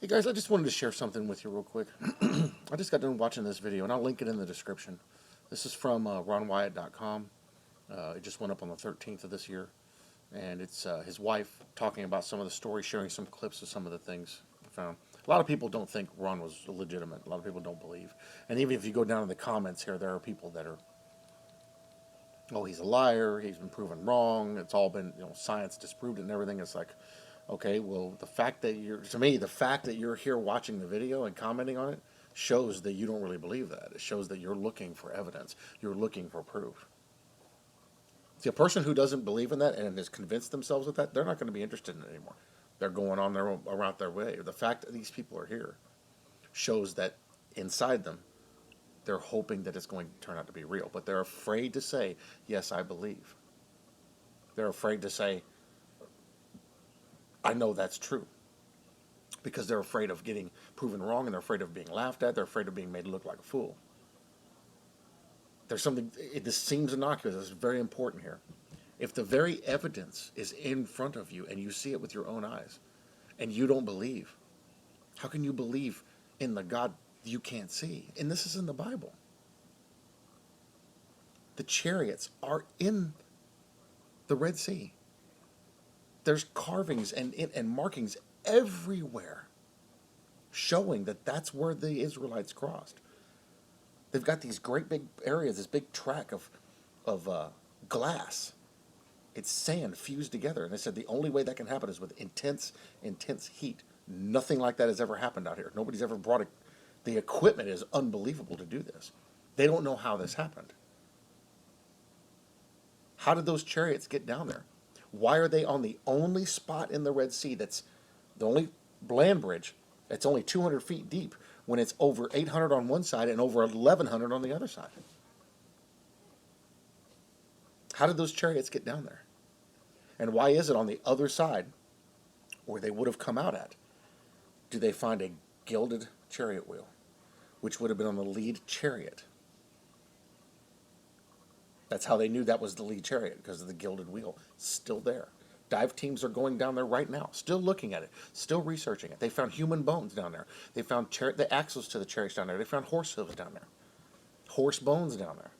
Hey guys, I just wanted to share something with you real quick. I just got done watching this video, and I'll link it in the description. This is from ronwyatt.com. It just went up on the 13th of this year, and it's his wife talking about some of the stories, sharing some clips of some of the things I found. A lot of people don't think Ron was legitimate. A lot of people don't believe. And even if you go down in the comments here, there are people that are, oh, he's a liar, he's been proven wrong, it's all been, science disproved it and everything. It's like, okay, well, the fact that you're here watching the video and commenting on it shows that you don't really believe that. It shows that you're looking for evidence. You're looking for proof. See, a person who doesn't believe in that and has convinced themselves with that, they're not going to be interested in it anymore. They're going on their own, around their way. The fact that these people are here shows that inside them, they're hoping that it's going to turn out to be real. But they're afraid to say, yes, I believe. They're afraid to say, I know that's true. Because they're afraid of getting proven wrong, and they're afraid of being laughed at. They're afraid of being made to look like a fool. There's something, this seems innocuous. It's very important here. If the very evidence is in front of you and you see it with your own eyes and you don't believe, how can you believe in the God you can't see? And this is in the Bible. The chariots are in the Red Sea. There's carvings and markings everywhere showing that that's where the Israelites crossed. They've got these great big areas, this big track of glass. It's sand fused together. And they said the only way that can happen is with intense heat. Nothing like that has ever happened out here. Nobody's ever brought it. The equipment is unbelievable to do this. They don't know how this happened. How did those chariots get down there? Why are they on the only spot in the Red Sea that's the only land bridge that's only 200 feet deep when it's over 800 on one side and over 1,100 on the other side? How did those chariots get down there? And why is it on the other side where they would have come out at? Do they find a gilded chariot wheel, which would have been on the lead chariot? That's how they knew that was the lead chariot, because of the gilded wheel. Still there. Dive teams are going down there right now, still looking at it, still researching it. They found human bones down there. They found the axles to the chariots down there. They found horse hooves down there. Horse bones down there.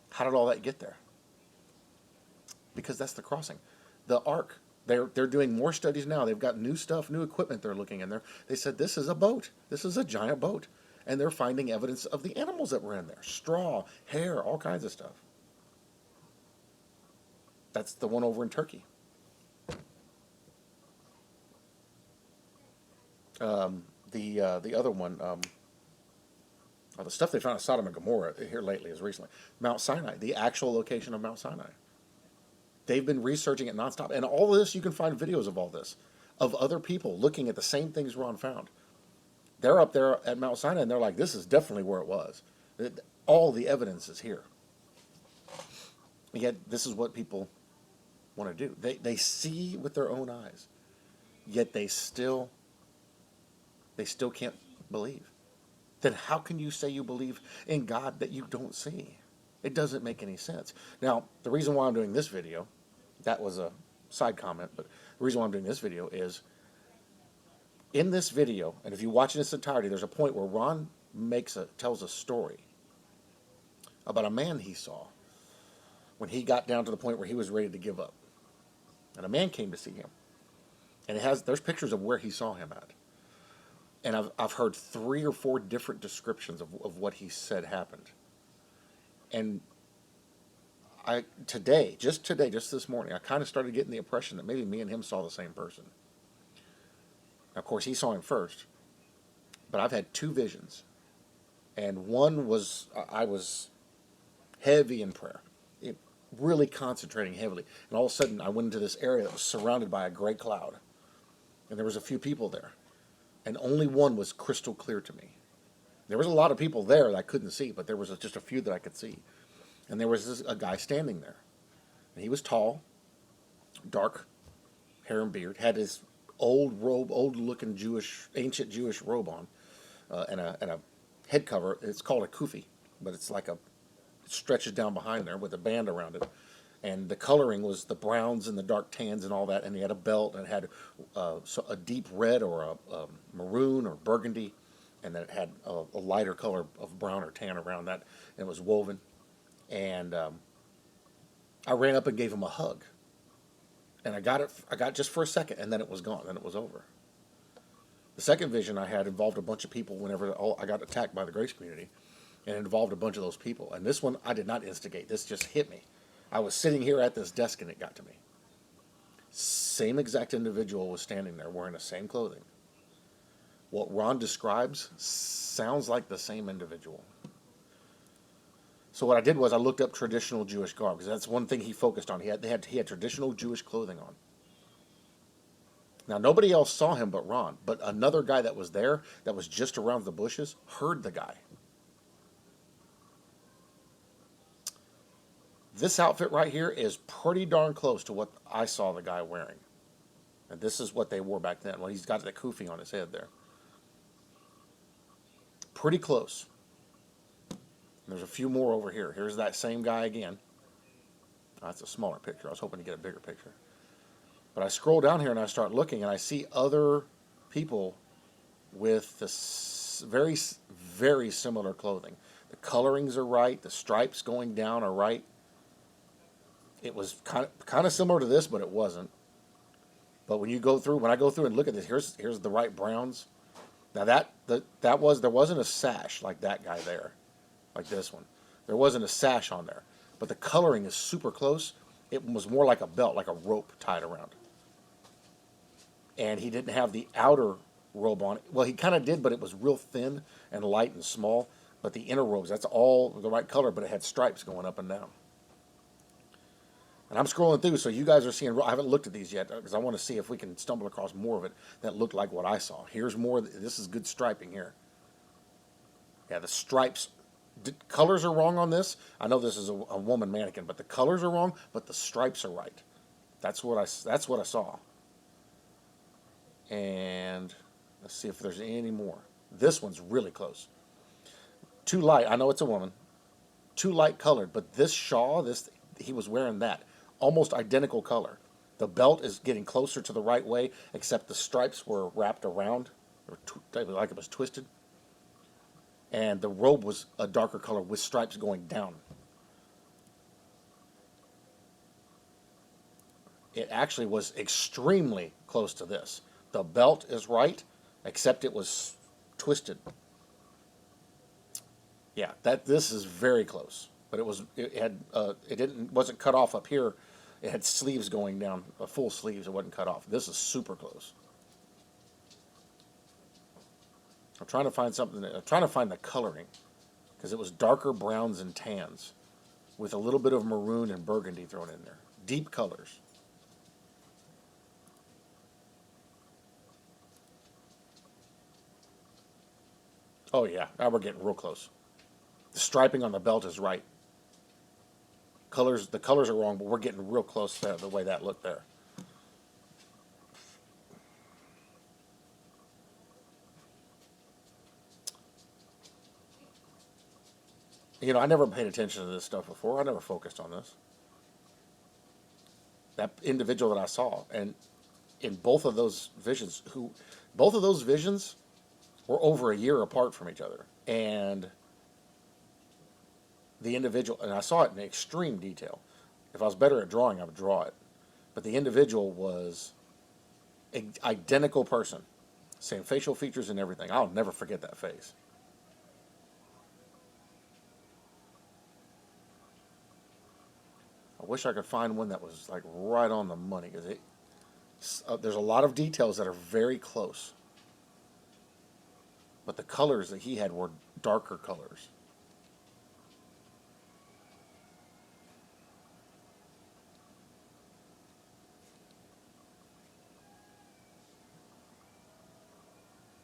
How did all that get there? Because that's the crossing. The ark, they're doing more studies now. They've got new stuff, new equipment they're looking in there. They said this is a boat. This is a giant boat. And they're finding evidence of the animals that were in there. Straw, hair, all kinds of stuff. That's the one over in Turkey. The other one, the stuff they found in Sodom and Gomorrah here lately is recently. Mount Sinai, the actual location of Mount Sinai. They've been researching it nonstop. And all of this, you can find videos of all this, of other people looking at the same things Ron found. They're up there at Mount Sinai, and they're like, this is definitely where it was. All the evidence is here. And yet, this is what people want to do. They see with their own eyes, yet they still can't believe. Then how can you say you believe in God that you don't see? It doesn't make any sense. Now, the reason why I'm doing this video, that was a side comment, but the reason why I'm doing this video is, in this video, and if you watch in its entirety, there's a point where Ron tells a story about a man he saw when he got down to the point where he was ready to give up. And a man came to see him. And there's pictures of where he saw him at. And I've heard 3 or 4 different descriptions of what he said happened. And just this morning, I kind of started getting the impression that maybe me and him saw the same person. Now, of course, he saw him first, but I've had 2 visions. And one was, I was heavy in prayer, really concentrating heavily. And all of a sudden, I went into this area that was surrounded by a gray cloud. And there was a few people there. And only one was crystal clear to me. There was a lot of people there that I couldn't see, but there was just a few that I could see. And there was a guy standing there. And he was tall, dark hair and beard, had his old robe, old-looking ancient Jewish robe on, and a head cover. It's called a kufi, but it's like it stretches down behind there with a band around it. And the coloring was the browns and the dark tans and all that. And he had a belt and it had a deep red or a maroon or burgundy, and then it had a lighter color of brown or tan around that, and it was woven. And I ran up and gave him a hug, and I got it. I got it just for a second, and then it was gone. Then it was over. The second vision I had involved a bunch of people. Whenever I got attacked by the Grace community, and it involved a bunch of those people. And this one I did not instigate. This just hit me. I was sitting here at this desk, and it got to me. Same exact individual was standing there wearing the same clothing. What Ron describes sounds like the same individual. So what I did was I looked up traditional Jewish garb, because that's one thing he focused on. He had traditional Jewish clothing on. Now, nobody else saw him but Ron, but another guy that was there, that was just around the bushes, heard the guy. This outfit right here is pretty darn close to what I saw the guy wearing. And this is what they wore back then. Well, he's got the kufi on his head there. Pretty close. There's a few more over here. Here's that same guy again. Oh, that's a smaller picture. I was hoping to get a bigger picture. But I scroll down here and I start looking, and I see other people with this very, very similar clothing. The colorings are right. The stripes going down are right. It was kind of similar to this, but it wasn't. But when I go through and look at this, here's the right browns. Now there wasn't a sash like that guy there, like this one. There wasn't a sash on there, but the coloring is super close. It was more like a belt, like a rope tied around. And he didn't have the outer robe on. Well, he kind of did, but it was real thin and light and small. But the inner robes, that's all the right color, but it had stripes going up and down. And I'm scrolling through, so you guys are seeing, I haven't looked at these yet, because I want to see if we can stumble across more of it that looked like what I saw. Here's more, this is good striping here. Yeah, the stripes, colors are wrong on this. I know this is a woman mannequin, but the colors are wrong, but the stripes are right. That's what I saw. And let's see if there's any more. This one's really close. Too light, I know it's a woman. Too light colored, but this shawl, he was wearing that. Almost identical color. The belt is getting closer to the right way, except the stripes were wrapped around, or like it was twisted. And the robe was a darker color with stripes going down. It actually was extremely close to this. The belt is right, except it was twisted. Yeah, this is very close. But it wasn't cut off up here. It had sleeves going down, full sleeves. It wasn't cut off. This is super close. I'm trying to find something. I'm trying to find the coloring, because it was darker browns and tans, with a little bit of maroon and burgundy thrown in there. Deep colors. Oh yeah, now we're getting real close. The striping on the belt is right. The colors are wrong, but we're getting real close to the way that looked there. You know, I never paid attention to this stuff before. I never focused on this. That individual that I saw, and in both of those visions, were over a year apart from each other. And the individual, and I saw it in extreme detail. If I was better at drawing, I would draw it. But the individual was an identical person. Same facial features and everything. I'll never forget that face. I wish I could find one that was like right on the money, because there's a lot of details that are very close. But the colors that he had were darker colors.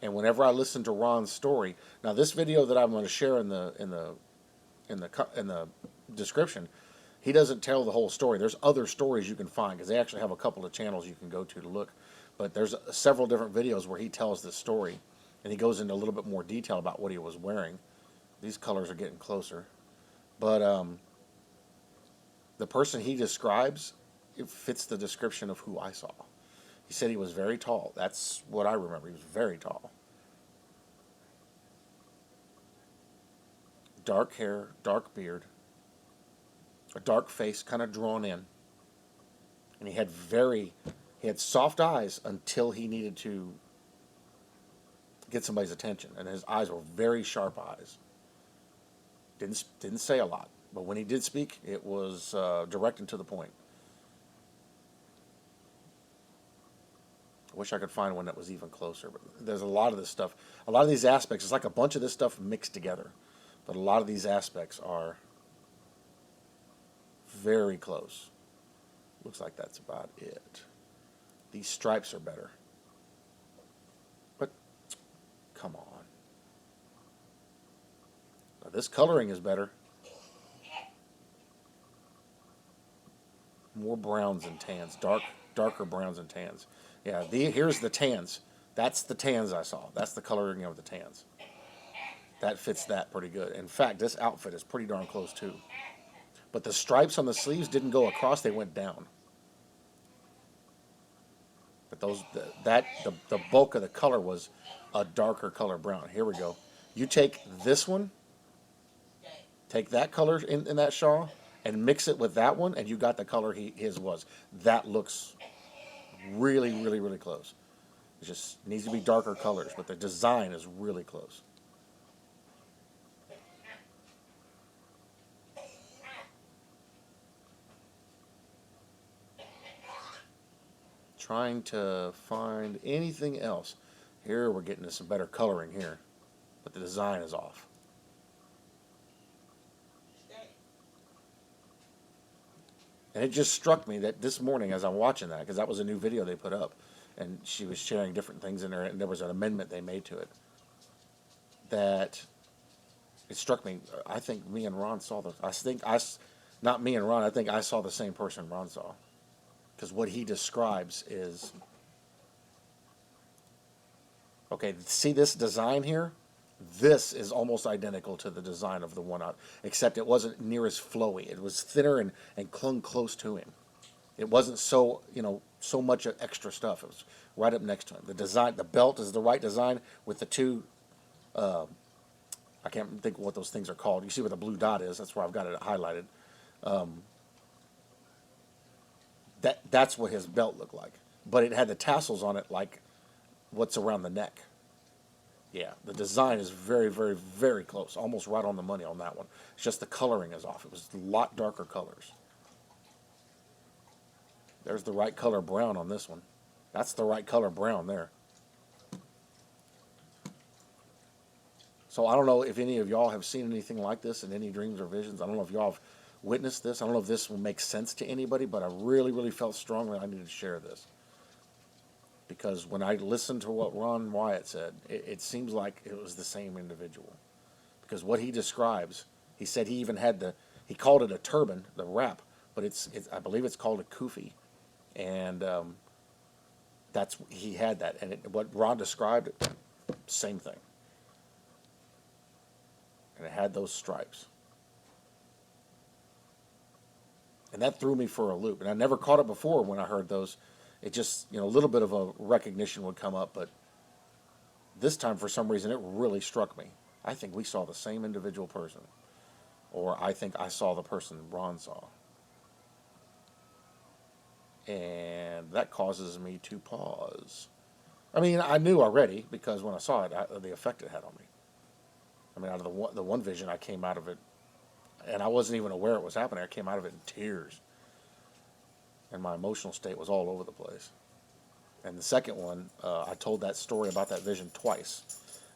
And whenever I listen to Ron's story, now this video that I'm going to share in the description, he doesn't tell the whole story. There's other stories you can find, because they actually have a couple of channels you can go to look. But there's several different videos where he tells this story, and he goes into a little bit more detail about what he was wearing. These colors are getting closer, but the person he describes, it fits the description of who I saw. He said he was very tall. That's what I remember. He was very tall. Dark hair, dark beard, a dark face, kind of drawn in. And he had soft eyes until he needed to get somebody's attention. And his eyes were very sharp eyes. Didn't say a lot. But when he did speak, it was direct and to the point. I wish I could find one that was even closer. But there's a lot of this stuff. A lot of these aspects, it's like a bunch of this stuff mixed together. But a lot of these aspects are very close. Looks like that's about it. These stripes are better. But, come on. Now, this coloring is better. More browns and tans. Darker browns and tans. Yeah, here's the tans. That's the tans I saw. That's the coloring of the tans. That fits that pretty good. In fact, this outfit is pretty darn close too. But the stripes on the sleeves didn't go across, they went down. But the bulk of the color was a darker color brown. Here we go. You take this one, take that color in that shawl, and mix it with that one, and you got the color his was. That looks really, really, really close. It just needs to be darker colors, but the design is really close. Trying to find anything else. Here we're getting to some better coloring here, but the design is off. And it just struck me that this morning as I'm watching that, because that was a new video they put up, and she was sharing different things in there, and there was an amendment they made to it, that it struck me. I think me and Ron saw not me and Ron, I think I saw the same person Ron saw. Because what he describes is, okay, see this design here? This is almost identical to the design of the one out, except it wasn't near as flowy. It was thinner and clung close to him. It wasn't so much extra stuff. It was right up next to him. The design, the belt is the right design with the two, I can't think of what those things are called. You see where the blue dot is. That's where I've got it highlighted. That's what his belt looked like. But it had the tassels on it like what's around the neck. Yeah, the design is very, very, very close. Almost right on the money on that one. It's just the coloring is off. It was a lot darker colors. There's the right color brown on this one. That's the right color brown there. So I don't know if any of y'all have seen anything like this in any dreams or visions. I don't know if y'all have witnessed this. I don't know if this will make sense to anybody, but I really, really felt strongly I needed to share this. Because when I listened to what Ron Wyatt said, it seems like it was the same individual. Because what he describes, he said he even had he called it a turban, the wrap, but I believe it's called a kufi. And he had that. And what Ron described, same thing. And it had those stripes. And that threw me for a loop. And I never caught it before when I heard those. It just, a little bit of a recognition would come up, but this time, for some reason, it really struck me. I think we saw the same individual person. Or I think I saw the person Ron saw. And that causes me to pause. I mean, I knew already, because when I saw it, the effect it had on me. I mean, out of the one vision, I came out of it, and I wasn't even aware it was happening. I came out of it in tears. And my emotional state was all over the place. And the second one, I told that story about that vision twice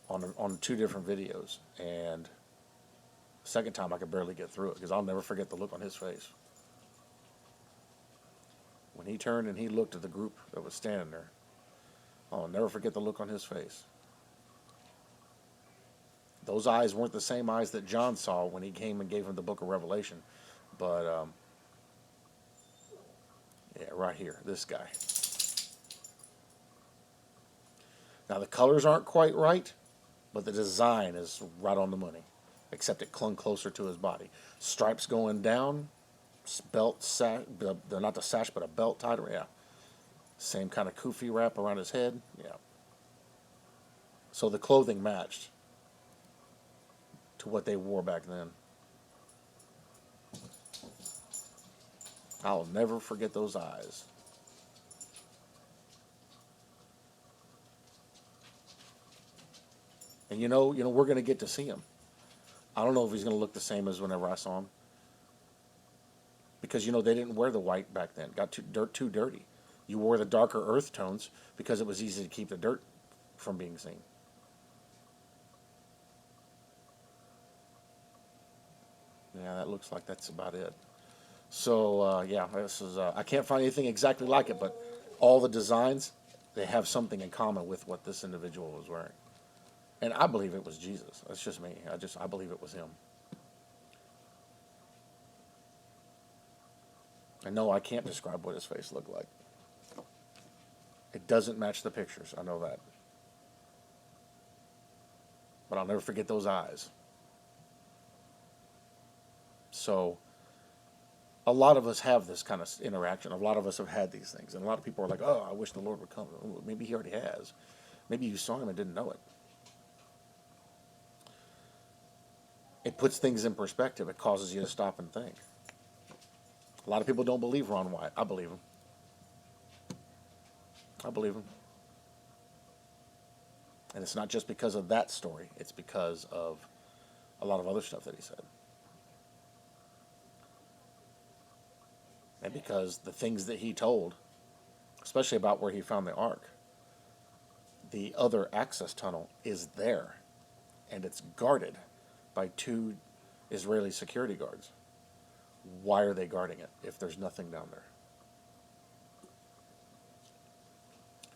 on 2 different videos. And the second time I could barely get through it because I'll never forget the look on his face. When he turned and he looked at the group that was standing there, I'll never forget the look on his face. Those eyes weren't the same eyes that John saw when he came and gave him the book of Revelation. But yeah, right here, this guy. Now the colors aren't quite right, but the design is right on the money, except it clung closer to his body. Stripes going down, belt sash, not the sash, but a belt tied around. Yeah, same kind of kufi wrap around his head. Yeah. So the clothing matched to what they wore back then. I'll never forget those eyes. And we're going to get to see him. I don't know if he's going to look the same as whenever I saw him. Because, they didn't wear the white back then. Got too dirty. You wore the darker earth tones because it was easy to keep the dirt from being seen. Yeah, that looks like that's about it. So, yeah, this is, I can't find anything exactly like it, but all the designs, they have something in common with what this individual was wearing. And I believe it was Jesus. That's just me. I believe it was him. And no, I can't describe what his face looked like. It doesn't match the pictures. I know that. But I'll never forget those eyes. So, a lot of us have this kind of interaction. A lot of us have had these things. And a lot of people are like, oh, I wish the Lord would come. Maybe he already has. Maybe you saw him and didn't know it. It puts things in perspective. It causes you to stop and think. A lot of people don't believe Ron Wyatt. I believe him. I believe him. And it's not just because of that story. It's because of a lot of other stuff that he said. And because the things that he told, especially about where he found the ark, the other access tunnel is there. And it's guarded by 2 Israeli security guards. Why are they guarding it if there's nothing down there?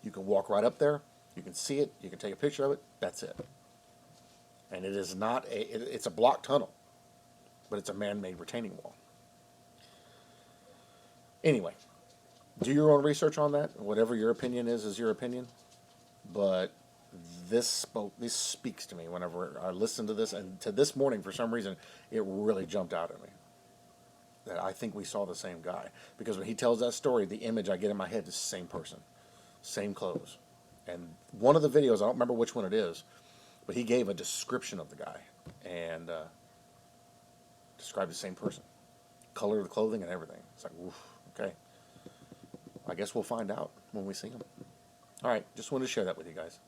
You can walk right up there. You can see it. You can take a picture of it. That's it. And it is not it's a blocked tunnel, but it's a man-made retaining wall. Anyway, do your own research on that. Whatever your opinion is your opinion. But this speaks to me whenever I listen to this. And to this morning, for some reason, it really jumped out at me. That I think we saw the same guy. Because when he tells that story, the image I get in my head is the same person. Same clothes. And one of the videos, I don't remember which one it is, but he gave a description of the guy. And described the same person. Color of the clothing and everything. It's like, oof, okay. I guess we'll find out when we see him. All right, just wanted to share that with you guys.